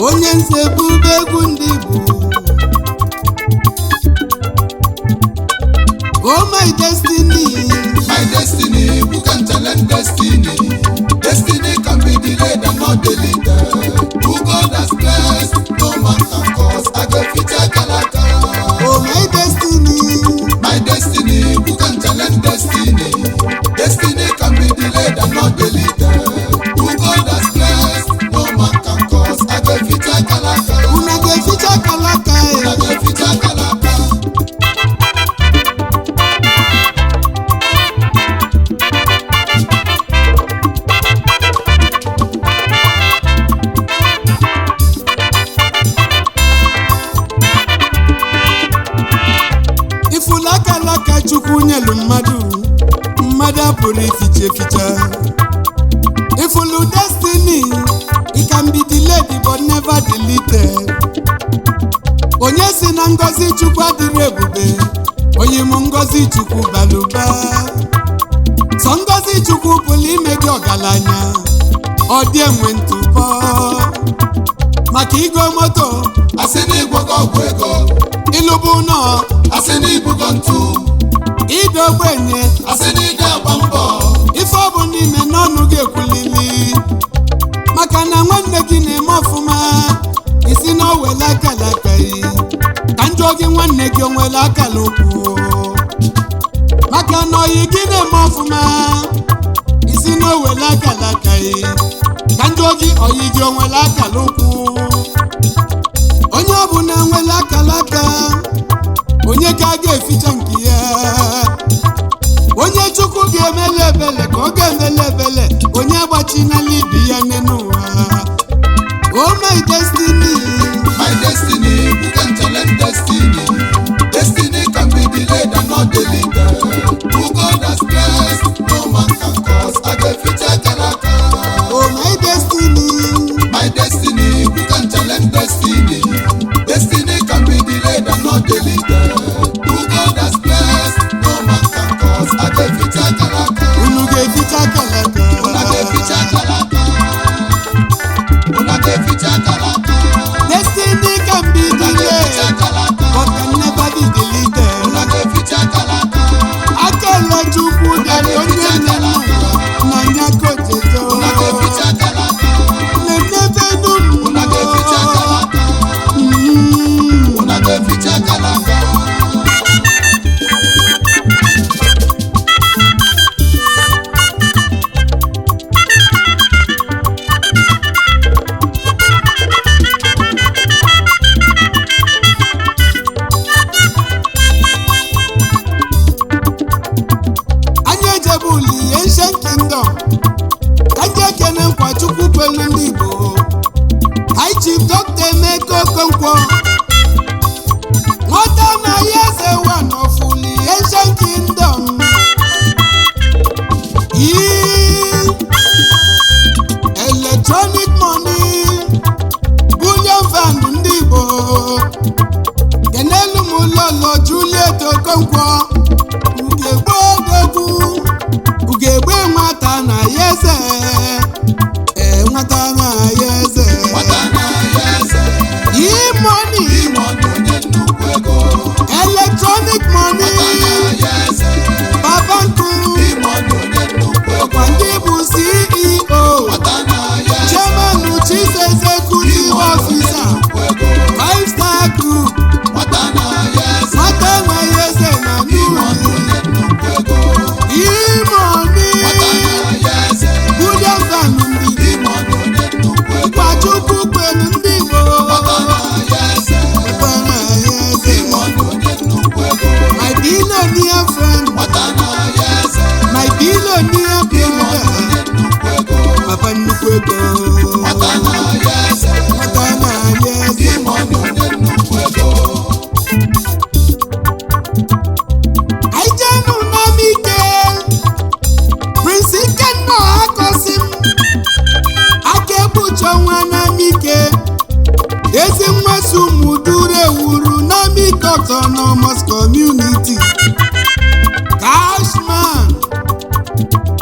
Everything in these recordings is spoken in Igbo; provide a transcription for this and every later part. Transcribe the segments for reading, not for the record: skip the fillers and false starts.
Onyenze bube egwu ndị Igbo. Oh my destiny, My destiny, who can challenge destiny? Destiny can be delayed and not deleted. Who God has blessed, no man can cause. I go fit Akalaka. oh my destiny, My destiny, who can challenge destiny? Destiny can be delayed and not deleted. Who God has blessed, no man can cause. I go fit Akalaka. una ga-eficha Akalaka. I go fit Akalaka. Ifula Akalaka Chukwu nyelu mmadụ, mmadụ apụrụ ificha eficha. Ifulu destiny, it can be delayed but never deleted. Onye si na ngozi Chukwu adịrị ebube, onye mụ ngozi Chukwu balụba. Sọ ngozi Chukwu pụrụ ime gị ọgaranya, ọ dị enwe ntụpọ. Maka igo moto, Asị na ịgwọgọ ọgwụ ego, ịlụbụ ụlọ, asị na ibugo ntụ, ide ogbenye, asị na ịga agba mbọ. ife ọ bụ n'ime n'ọnụ gị ekwulili. Maka na nwanne gị na-eme ọfụma, isi na o wele Akalaka yi. Ka njọ gị nwanne gị o nwere akala okwu. Maka na oyi gị na-eme ọfụma, isi na o wele Akalaka yi. Ka njọ gị oyi gị o nwere akala okwu. Onye ọbụla nwere Akalaka, onye ka a ga-eficha nke ya. Onye Chukwu ga-emele ebele ka ọ ga-emele ebele, onye agbachinala ibi ya n'ụwa. Oh my destiny, My destiny, who can challenge destiny? Destiny can be delayed and not deleted. Who God has blessed, no man can cause. I go fit Akalaka. oh my destiny, My destiny, who can challenge destiny? Destiny can be delayed and not deleted. Who God has blessed, no man can cause. I go fit Akalaka. unu ga-eficha Akalaka. Una go fit Akalaka. Una go fit Akalaka. Destiny can be Una go fit delayed Akalaka. but can never be deleted. Una go fit Akalaka. Akala Chukwu dara onye nne m na nya kojejo. Una go fit Akalaka. Na-emebe nụ Una go fit Akalaka. Una go fit Akalaka. Anyị ejebuli Ancient Kingdom, ka ndị ekene nkwa Chukwu kwelu ndị Igbo. High Chief Dr. Emeka Okonkwo, nwata na ya eze one of uli Ancient Kingdom. Electronic money, bullion fund ndị Igbo. Kenelu m lolo Juliet Okonkwo, ugegbe odogwu, ugegbe nwata na ya eze. Nwata na ya eze. Watana yeze. E-money, Imonu onye nnukwu ego. electronic money, Watana yeze. Babanku, Imonu onye nnukwu ego. ọkwa ndị bụ CEO, Watana yeze. Chairman, Chief Executive Imonu onye Officer, nnukwu ego. 5-star group, Watana yeze. nwata na ya eze na Imonu Nuri. onye nnukwu ego. E-money, Watana yeze. bullion fund ndị Imonu onye nnukwu ego. Kwa Chukwu kwelu ndị Igbo. Watana yeze. Nwata na ya eze. Imonu onye nnukwu ego. My billionaire friend, Watana yeze. my billionaire Imonu brother, onye nnukwu ego. papa nnukwu ego. Watana yeze. Nwata na ya eze. Imonu onye nnukwu ego. Anyị jenu n'amike, Prince Ikenna Akosim, aka ekpuchi ọnwa n'amike. Ezi mmasị ụmụ duru ewuru n'amike Autonomous Community. Cashman,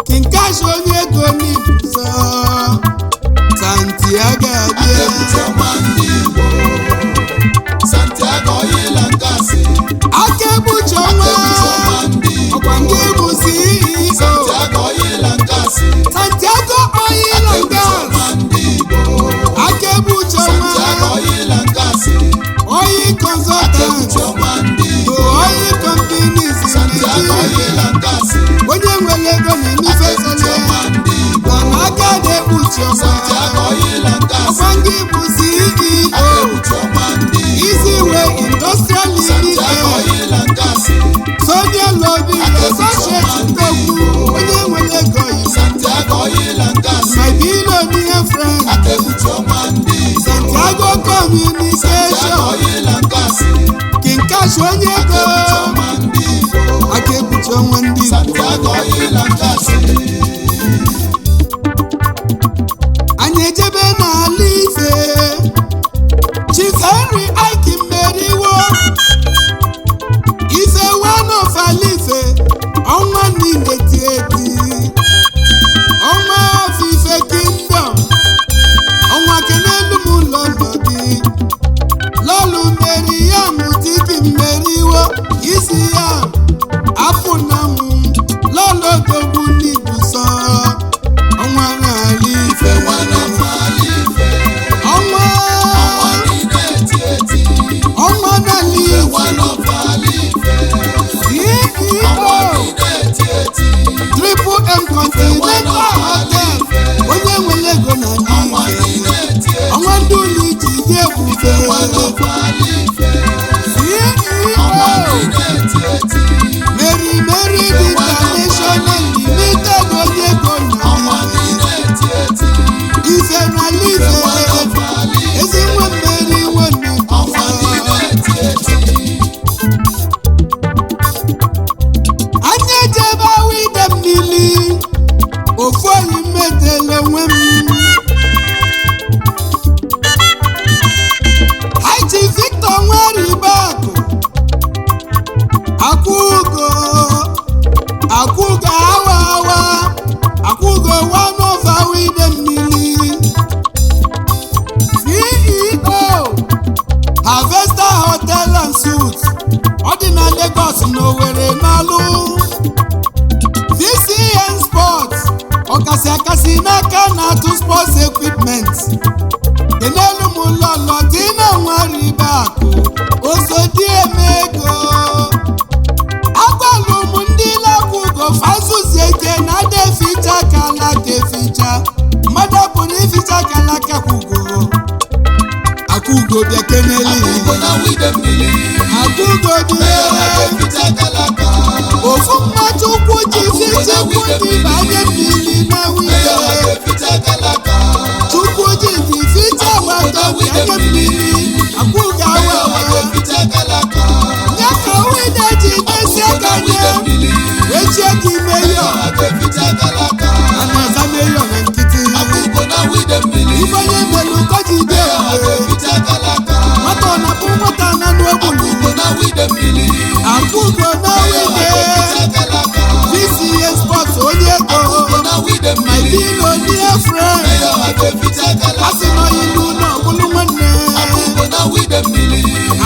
King Cash gị bụ CEO Easy Way Industrial Limited Sonia Lobby Associate Togbu onye nwere ego my billionaire friend Santiago Communication King Cash onye ego aka ebuchi ọnwa ndị anyị ejebe n'ala Ife Chief Henry Ike Mmeriwo Ife one of ala Ife ọnwa niile ti eti ọnwa of Ife Kingdom ọnwa kenelu m ụlọ nọ gị lọlụ mmeri ya mụtiki Mmeriwo isi ya apụ na mụ lọlụ odogwu n'ibuso ọnwa n'ala Ife ọnwa n'ala Ife Triple M Continental Hotel onye nwere ego na Ife ọnwa ndị ụlọ iji dị ebube Mary International Limited onye ego na Ife n'ala Ife ezi nwa mmeri nwanne anyị ejebe wide mmiri ofu oyi metele onwe m Haiti Victor Nweribakụ Akwụgo awa Akwụgo one of wide mmiri CEO Harvester Hotel and Suites ọ dị na Lagos na Owerri n'alụ VCN Sports ọkasị akasị n'aka na-atụ sports equipment kenelu m lọlọ dị na Nweribakụ Osodiemego agbalụ m ndị Akwụgo fazuzi eke na ada eficha Akalaka eficha mmadụ pụrụ ificha Akalaka Akwụgo bịa keneli Akwụgo dị ofu mmadụ ukwu ji fichekwu dị banye mmiri na wide Chukwu ji dị ficha gbata bịanye mmiri Akwụgo awa ya ka wide ji desi akanye echie gị meyo anaza meyo na nkịtị ifeonye melu kọjide nwata na bụ nwata na n'ogbulu Akwụgo na wide VCA Sports onye ego my billionaire friend asị na ilu na ọbụlụ nwanne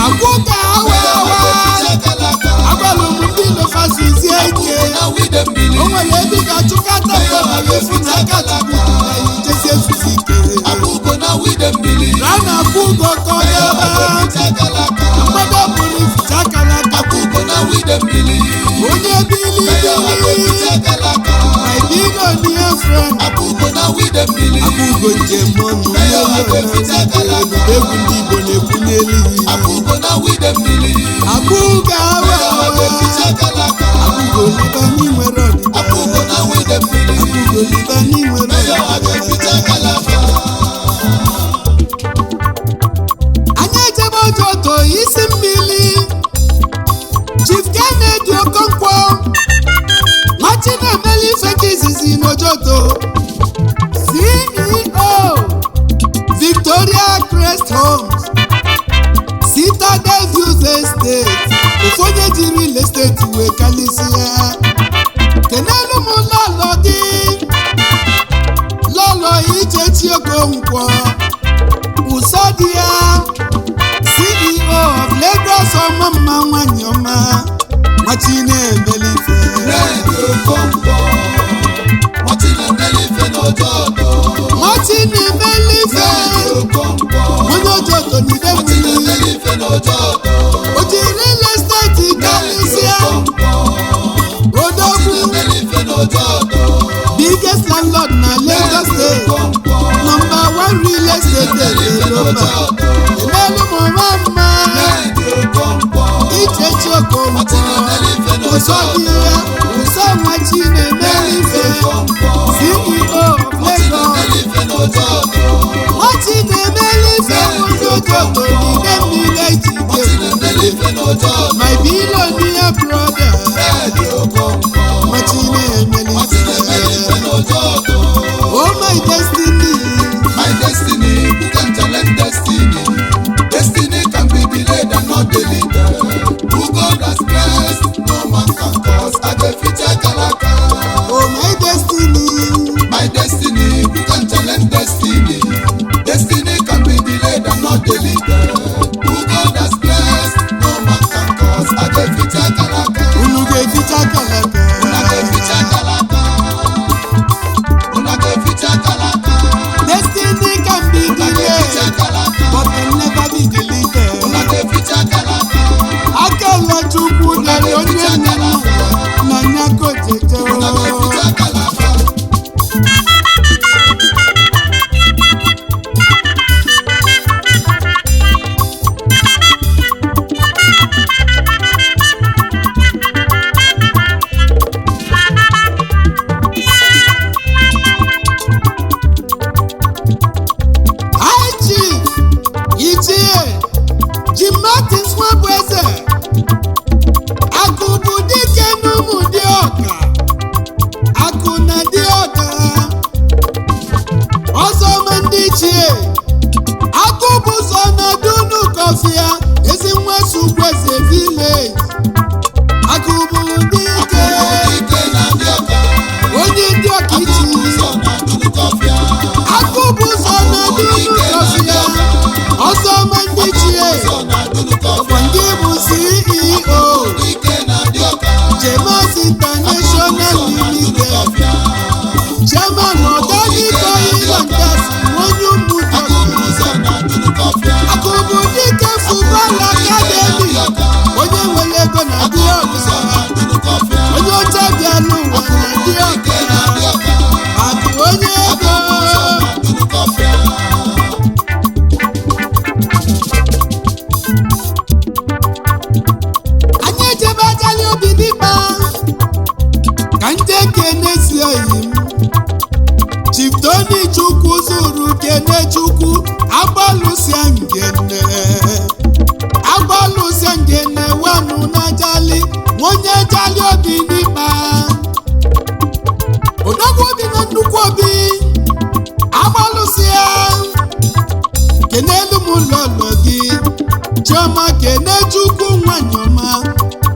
Akwụgo awa agbalụ m ndị lofasizi ike o nwere ebe ị ga-achụkata eficha Akachukwu na ijesi ezuzi ike rana Akwụgo kọyaba mmadụ pụrụ ificha Akalaka onye bilibili my billionaire friend Akwụgo njem ọnụ egwu ndị Igbo na-ekwunye elihi Akwụgo awa Akwụgo liba n'inwere ọdịda Akwụgo liba n'inwere anyị ejebe Ojoto isi mmiri Chief Kennedy Okonkwo nwachi na-emeli ife ka izizi n'Ojoto CEO Victoria Crest Homes Citadel Views Estate ofu onye ji real estate wee kalisia kenelu m lọlọ gị lọlọ Ichechi Okonkwo ụsọ dị ya CEO of Lagos ọmamma nwanyị ọma nwachi na-emeli ife nwachi na-emeli ife onye Ojoto n'ide mmiri o ji real estate kalisia odogwu biggest landlord na Lagos State #1 real estate mama enelu mama ichechi okonkwo ụsọdịya ụsọ nwachi na-emelife CEO Lagos nwachi na-emelife ụjọjọgo n'ide mmiri ejide my billionaire brother nwachi na-emelife oh my destiny who can challenge destiny? Destiny can be delayed and not deleted. Who God has blessed, no man can cause. I the future Akalaka. oh my destiny Who can challenge destiny? Destiny can be delayed and not deleted. Who God has blessed, no man can cause. I the future Akalaka. unu ga-eficha Akalaka destiny can be delayed but can never be deleted Akala Chukwu dere onye nna na nyakojeje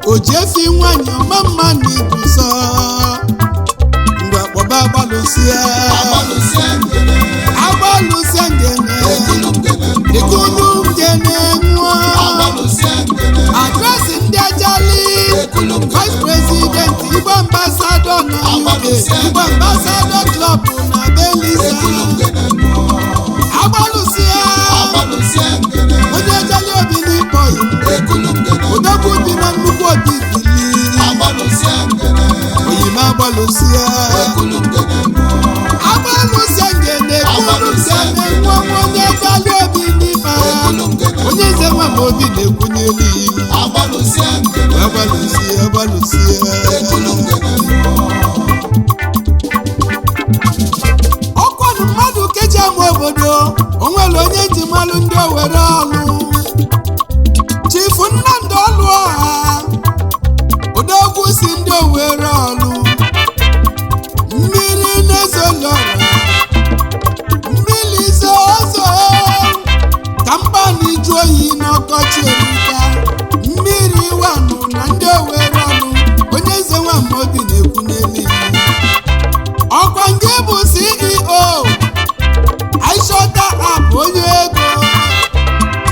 Ojefi nwanyị ọma mma n'ibuso ngwa kpọba agbalụsie ngene ekulu ngene nwa adresị ndị ajali vice president Igbo ambassador na UK Igbo ambassador club na Belisa agbalụsie onye ajali obi n'ikpọ odogwu dị na nnukwu obi bili oyime agbalụsie ngene ekulu ngene nwa onye ajali obi n'ikpa onye nze nwa ma obi na-ekwu n'elu agbalụsie ọkwanụ mmadụ keji ama obodo onwere onye ji malụ ndị Owere ọlụ chifu Nnamdi Ọlụọha odogwu si ndị Owere ọlụ mmiri na-ezolọrọ mmiri zozo ka mgbani ju oyi n'ọkọchị erika mmiri wanụ na ndị Owere ọlụ onye eze nwa Amobi na-ekwu n'elu ọkwa nke bụ CEO Aishota app onye ego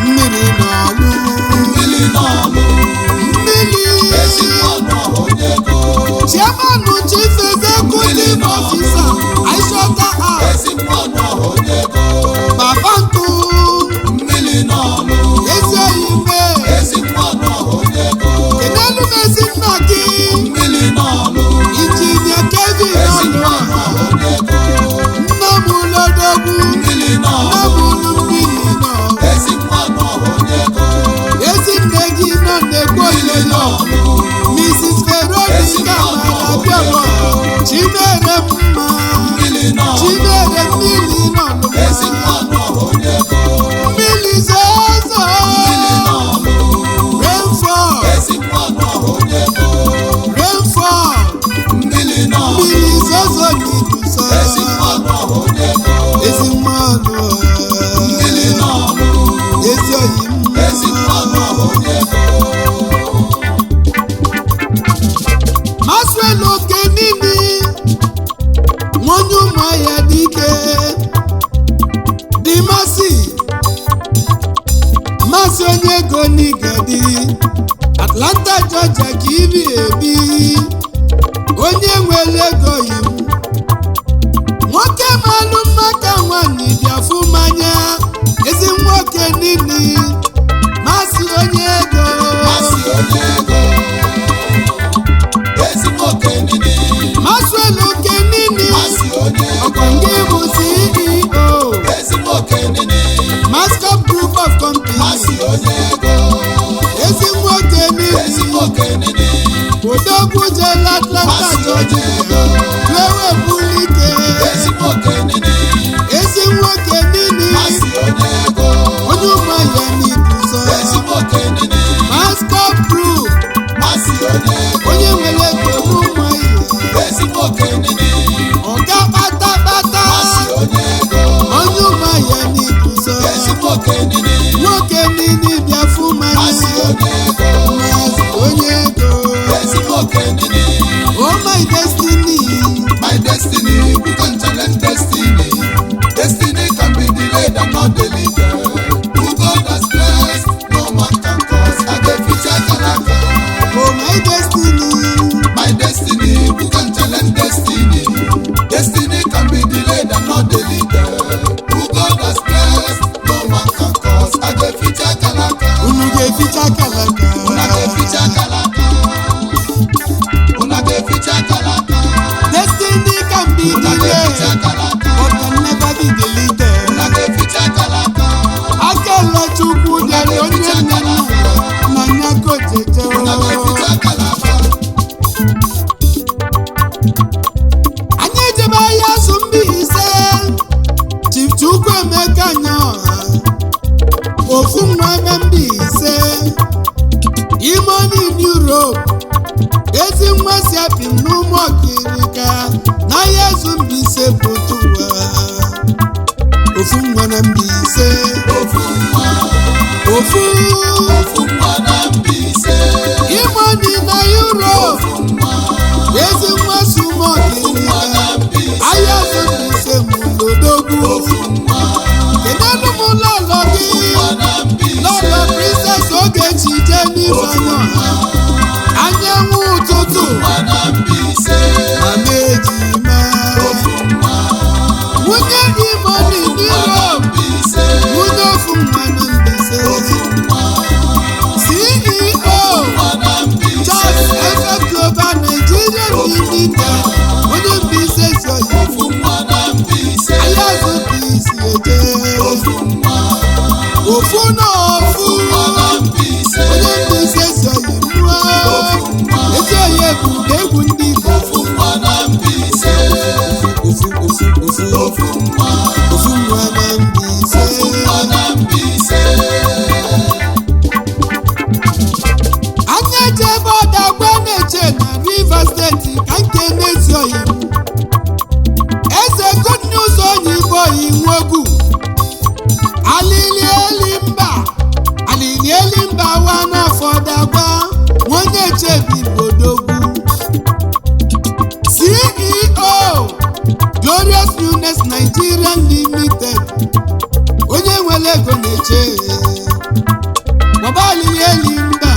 mmiri n'ọlụ Chairman Chief Executive Officer Aishota app Baba Nku ezi oyime kenelu mezi nna gị Injinia Kevin Ọlụọha nna m lodogwu nna m mmiri n'ọlụ ọzọ n'idusa ezi nwa ọnụ ezi oyi Maswelu oke nini nwonye ụmụahịa dike dị masị onye ego n'igadi Atlanta Georgia ka ibi ebi onye nwere ego yiwu nwoke malụ mma ka nwanyị bịafụ mmanya ezi nwoke nini masị onye ego Maswelu oke nini ọkwa nke bụ CEO Mascom Group of Companies ezi nwoke nini odogwu jela Atlanta Georgia wewe bulike ezi nwoke nini onye ụmụahịa n'ibuso Mascom Group onye nwere ego n'ụmụahịa ọga kpatakpata onye ụmụahịa n'ibuso nwoke nini bịafụ mmanya onye ego oh my destiny who can challenge destiny can be delayed and not delivered who God has blessed no man can cause I get future Akalaka oh my destiny who can challenge destiny can be delayed and not delivered who God has blessed no man can cause I get future Akalaka unu ga-eficha Akalaka destiny can be delayed but can never be deleted Akala Chukwu dere onye nna na nyako jeje anyị ejebe ahịa azụ Mbaise Chief Chukwuemeka Nyaọha ofu nwa eme Mbaise imoni in Europe ezi nwa si apị n'ụmụ ọkirika n'ahịa azụ Mbaise pụtụ ụwa ofu nwa na Mbaise imoni na Europe ezi nwa si ụmụ ọkirika ahịa azụ Mbaise mụlodogwu kedụ m lọlọ gị lọlọ Princess Ogechi Jennifer anyanwụ ụtụtụ mama ejima nwunye imoni n'Europe nwunye ofu nwa na Mbaise CEO Charles FF Global Nigeria Limited onye Mbaise si oyi ahịa azụ Mbaise eje ofu na ofu onye Mbaise si oyi mmụọ ezi oyi egwu ndị Igbo ofu nwa na Mbaise anya eje ebe ọdagba na-eche na Rivers Steeti ka nke n'ezi oyi eze good news onyibo oyi nwogwu alili elimba wa n'afọ dagba onye chebi bodogwu CEO Glorious Newness Nigeria Limited onye nwere ego na-eche baba alili elimba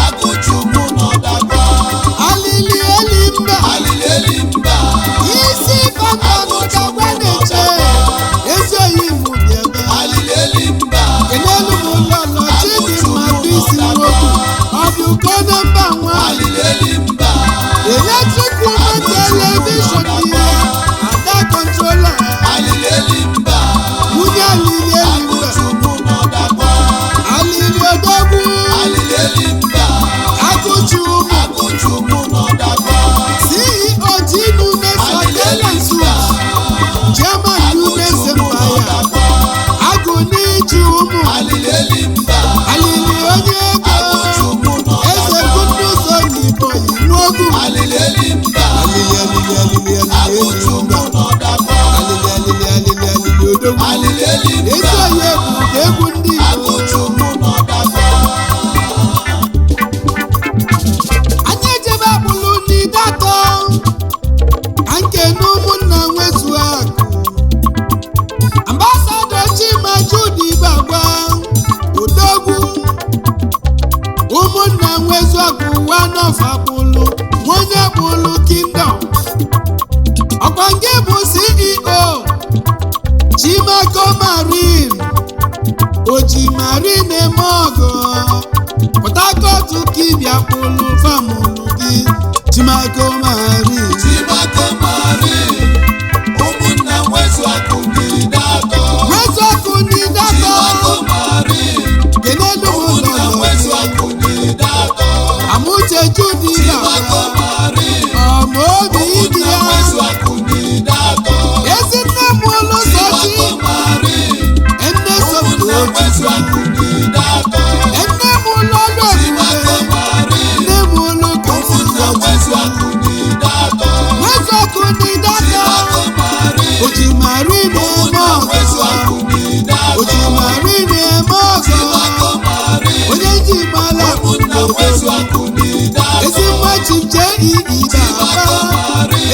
agụchukwu n'ọdagba alili elimba isi baba n'ọdagba na-eche ezi oyi mụ bịaba kenelu m lọlọ Chidimma bisi nwoke ọdụkọ nọmba nwa electric woman television ya ada controller nwunye alili elimba alili mba akụchu mụ n'ọdakwa alili mba akụchu mụ n'ọdakwa anyị ejebe agbụlụ n'idatọ ka nke n'ụmụnna nwezu akụ ambasadọ Chimajudi Bagba odogwu ụmụnna nwezu akụ one of agbụlụ onye agbụlụ kingdom ọkwa nke bụ CEO Chimako Marine Oji Marine eme ọgọ Port Harcourt kibia kpụlụ famụlụ gị Chimako Marine ụmụnna nwezu akụ n'idatọ Chimako Marine kenelu ụmụnna nwezu akụ n'idatọ Amuche Judi Chimako Marine ọmọ obi ibi ụmụnna ya nwezu akụ n'idatọ ezi nne m ụlọ sochi Chimako Marine enne ụmụnna nwezu akụ n'idatọ enne m ụlọ ọlụ Chimako Marine nne m ụlọ kasi ụmụnna nwezu akụ n'idatọ nwezu akụ n'idata Chimako Marine Oji Marine eme ụmụnna nwezu ọgọ akụ n'idatọ Oji Marine eme ọgọ Chimako Marine onye ji mala ụmụnna nwezu akụ n'idatọ ezi nwa chimche ibe aba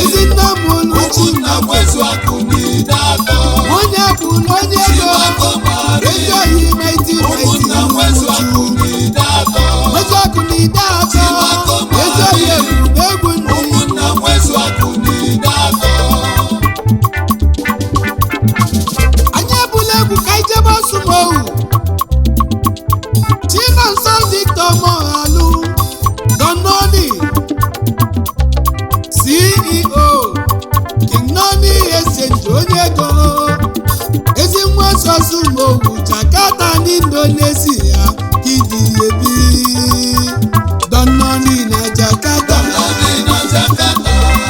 ezi nne m ụlọ ụmụnna nwezu akụ n'idatọ onye bụrụ onye ego Chimako Marine ezi oyi maiti ụmụnna nwezu akụ n'idatọ nwezu akụ n'idata Chimako ezi oyi ebube egwu ndị ụmụnna nwezu akụ n'idatọ anyị ebula egwu ka anyị jebe ọsụmohu Chinonso Victor Mohalu Dononi CEO King Noni Exchange onye ego ezi nwa ọsụmohu Jakarta n'Indonesia kidi ebi Dononi na Jakarta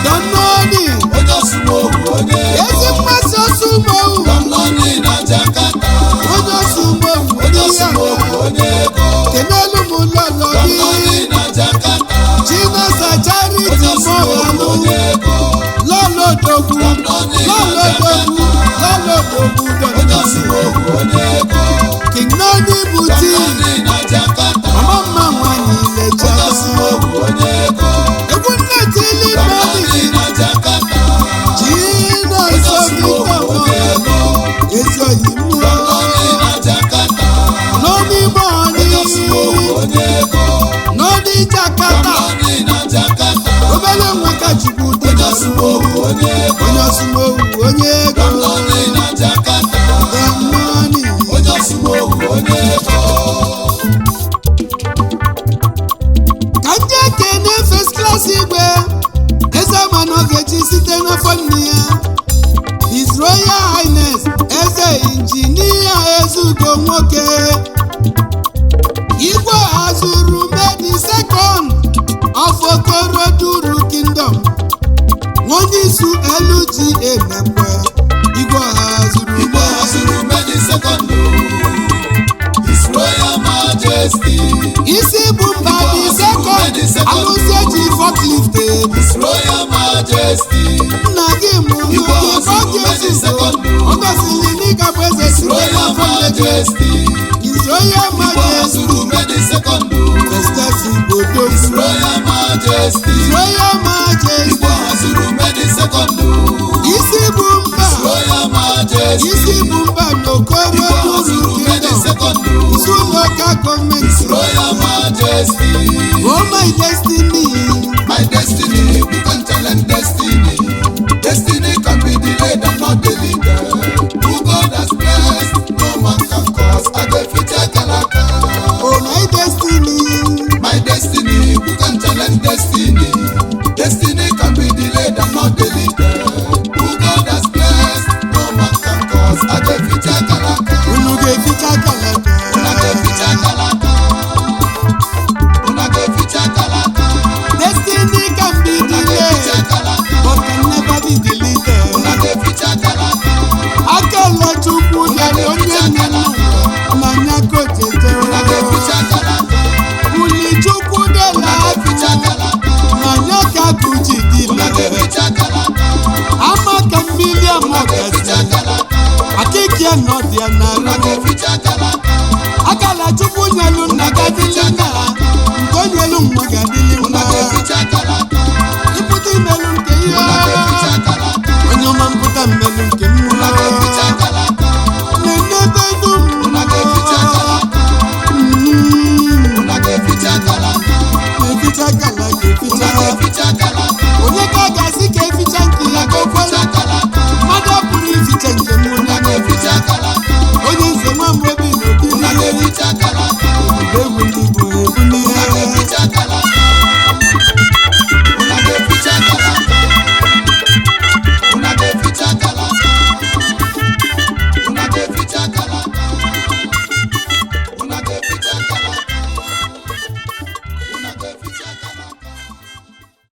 Dononi onye ọsụmohu onye ezi mmasị ọsụmohu Dononi na Jakarta onye ọsụmohu onye ọsụmohu onye ego kenelu m lọlọ Dononi gị na Jakarta Chinasa Charity onye ọsụmohu Mohalu onye ego lọlọdogwu Dononi na lọlọdogwu lọlọdogwu onye Dononi ọsụmohu onye ego King Noni Buti Dononi na Jakarta ọmụmma nwanyị onye lecha ọsụmohu onye ego egwu nne tili Dononi mmadụ na Jakarta Chinonso Victor Mohalu ezi oyi mmụọ Dononi na Jakarta Noni Moni onye ọsụmohu onye ego Noni Jakarta Dononi na Jakarta obere nwa ka Chukwu dị onye na ọsụmohu onye ego onye ọsụmohu onye ego Dononi na Jakarta Dononi onye ọsụmohu onye ego ka ndị ekene first class igwe eze ma na ogechi site n'afọ nne ya His Royal Highness eze injinia Ezugo nwoke igwe azụrụ medi second of Okoroduru Kingdom onye isu LGA mekwe igwe azụrụ medi second His Royal Majesty isi bụ mba dị second alụsị eji forklift His Royal Majesty nna gị mụrụ gị ọ gosiri n'ịga bụ eze si Royal Majesty His Royal Majesty medi second Estesi Bodo Royal Majesty Royal Majesty medi second isi bụ mba Royal Majesty isi bụ mba n'Okoroduru Kingdom isi local gọọmenti Royal Majesty Oh my destiny my destiny you can challenge destiny destiny can be delayed and not deleted who God has blessed no man can cause I go fit Akalaka Oh my destiny you can challenge destiny destiny can be delayed and not deleted who God has blessed no man can cause I go fit Akalaka unu ga-eficha Akalaka una go fit Akalaka n'ọdịa na una ga-eficha Akalaka, akala chukwu nyelu nna ga-adịlị nna nke onye elu nwa ga-adịlị una nwa ga-eficha Akalaka, ịpụta imelu nke ihe una ga-eficha Akalaka, onye ọma mpụta mmelu nke mmụọ una ga-eficha Akalaka, na-enebe dum una ga-eficha Akalaka, una ga-eficha Akalaka, na-eficha akala ga-eficha una ga-eficha Akalaka.